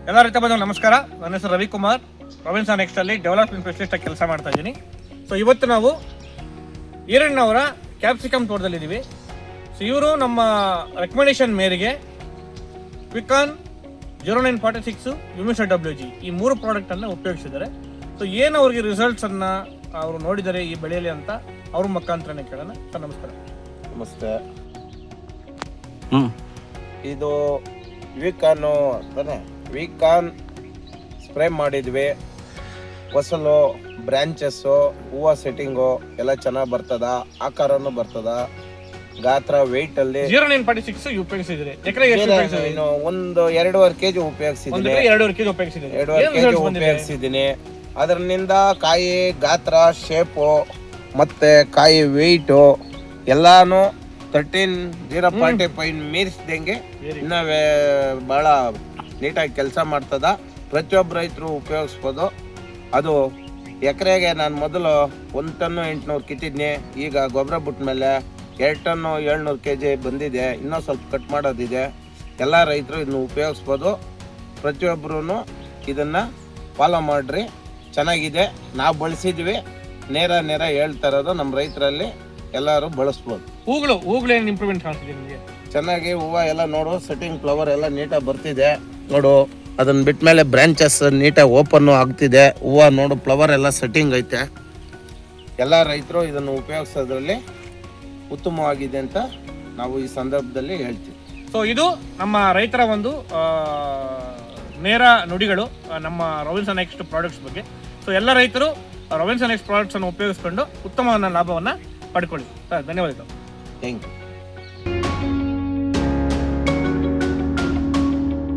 ಎಲ್ಲ ರೈತ ಬಂಧುಗಳು ನಮಸ್ಕಾರ. ನನ್ನ ಹೆಸರು ರವಿಕುಮಾರ್. ರಾಬಿನ್ಸನ್ ನೆಕ್ಸ್ಟ್ ಅಲ್ಲಿ ಡೆವಲಪ್ಮೆಂಟ್ ಸ್ಪೆಷಲಿಸ್ಟ್ ಆಗಿ ಕೆಲಸ ಮಾಡ್ತಾ ಇದ್ದೀನಿ. ಸೊ ಇವತ್ತು ನಾವು ಈರಣ್ಣವರ ಕ್ಯಾಪ್ಸಿಕಮ್ ತೋಟದಲ್ಲಿದ್ದೀವಿ. ಸೊ ಇವರು ನಮ್ಮ ರೆಕಮೆಂಡೇಶನ್ ಮೇರೆಗೆ ಕ್ವಿಕಾನ್ 0946 ಯುಮಿಸಾ WG ಈ 3 ಪ್ರಾಡಕ್ಟನ್ನು ಉಪಯೋಗಿಸಿದ್ದಾರೆ. ಸೊ ಏನು ಅವ್ರಿಗೆ ರಿಸಲ್ಟ್ಸನ್ನು ಅವರು ನೋಡಿದ್ದಾರೆ ಈ ಬೆಳೆಯಲ್ಲಿ ಅಂತ ಅವ್ರ ಮುಖಾಂತರನೇ ಕೇಳೋಣ. ಸರ್ ನಮಸ್ಕಾರ. ನಮಸ್ತೆ. ಇದು ವೀಕಾನ್ ಸ್ಪ್ರೇ ಮಾಡಿದ್ವಿ. ಫಸಲು, ಬ್ರಾಂಚಸ್ಸು, ಹೂವು ಸೆಟ್ಟಿಂಗು ಎಲ್ಲ ಚೆನ್ನಾಗಿ ಬರ್ತದ, ಆಕಾರನೂ ಬರ್ತದ, ಗಾತ್ರ ವೆಯ್ಟ್ ಅಲ್ಲಿ 0946 ಉಪಯೋಗಿಸಿದ್ರೆ ಒಂದು 2.5 kg ಉಪಯೋಗಿಸಿದ್ದೀನಿ. 2.5 kg ಉಪಯೋಗಿಸಿದ್ದೀನಿ. ಅದರಿಂದ ಕಾಯಿ ಗಾತ್ರ, ಶೇಪು ಮತ್ತೆ ಕಾಯಿ ವೆಯ್ಟು ಎಲ್ಲಾನು 13-0.5 ಮೀರಿಸ್ದಂಗೆ ಇನ್ನ ಬಹಳ ನೀಟಾಗಿ ಕೆಲಸ ಮಾಡ್ತದ. ಪ್ರತಿಯೊಬ್ಬ ರೈತರು ಉಪಯೋಗಿಸ್ಬೋದು. ಅದು ಎಕರೆಗೆ ನಾನು ಮೊದಲು 1 ಟನ್ನು 800 ಕಿತ್ತಿದ್ನಿ. ಈಗ ಗೊಬ್ಬರ ಬಿಟ್ಟ ಮೇಲೆ 2 ಟನ್ನು 700 kg ಬಂದಿದೆ. ಇನ್ನೂ ಸ್ವಲ್ಪ ಕಟ್ ಮಾಡೋದಿದೆ. ಎಲ್ಲ ರೈತರು ಇದನ್ನು ಉಪಯೋಗಿಸ್ಬೋದು. ಪ್ರತಿಯೊಬ್ಬರೂ ಇದನ್ನು ಫಾಲೋ ಮಾಡಿರಿ. ಚೆನ್ನಾಗಿದೆ. ನಾವು ಬಳಸಿದ್ವಿ. ನೇರ ಹೇಳ್ತಾ ಇರೋದು ನಮ್ಮ ರೈತರಲ್ಲಿ ಎಲ್ಲರೂ ಬಳಸ್ಬೋದು. ಹೂಗಳು ಏನು ಇಂಪ್ರೂವ್ಮೆಂಟ್ ಕಾಣ್ತಿದೆ ನಿಮಗೆ? ಚೆನ್ನಾಗಿ ಹೂವು ಎಲ್ಲ ನೋಡು, ಸೆಟ್ಟಿಂಗ್ ಫ್ಲವರ್ ಎಲ್ಲ ನೀಟಾಗಿ ಬರ್ತಿದೆ ನೋಡು. ಅದನ್ನ ಬಿಟ್ಟ ಮೇಲೆ ಬ್ರಾಂಚಸ್ ನೀಟಾಗಿ ಓಪನ್ ಆಗ್ತಿದೆ. ಹೂವು ನೋಡು, ಫ್ಲವರ್ ಎಲ್ಲ ಸೆಟ್ಟಿಂಗ್ ಐತೆ. ಎಲ್ಲ ರೈತರು ಇದನ್ನು ಉಪಯೋಗಿಸೋದ್ರಲ್ಲಿ ಉತ್ತಮವಾಗಿದೆ ಅಂತ ನಾವು ಈ ಸಂದರ್ಭದಲ್ಲಿ ಹೇಳ್ತೀವಿ. ಸೊ ಇದು ನಮ್ಮ ರೈತರ ಒಂದು ನೇರ ನುಡಿಗಳು ನಮ್ಮ ರಾಬಿನ್ಸನ್ ನೆಕ್ಸ್ಟ್ ಪ್ರಾಡಕ್ಟ್ಸ್ ಬಗ್ಗೆ. ಸೊ ಎಲ್ಲ ರೈತರು ರಾಬಿನ್ಸನ್ ನೆಕ್ಸ್ಟ್ ಪ್ರಾಡಕ್ಟ್ಸ್ ಅನ್ನು ಉಪಯೋಗಿಸ್ಕೊಂಡು ಉತ್ತಮವಾದ ಲಾಭವನ್ನು ಪಡ್ಕೊಳ್ಳಿ. ಸರ್ ಧನ್ಯವಾದಗಳು. Thank you.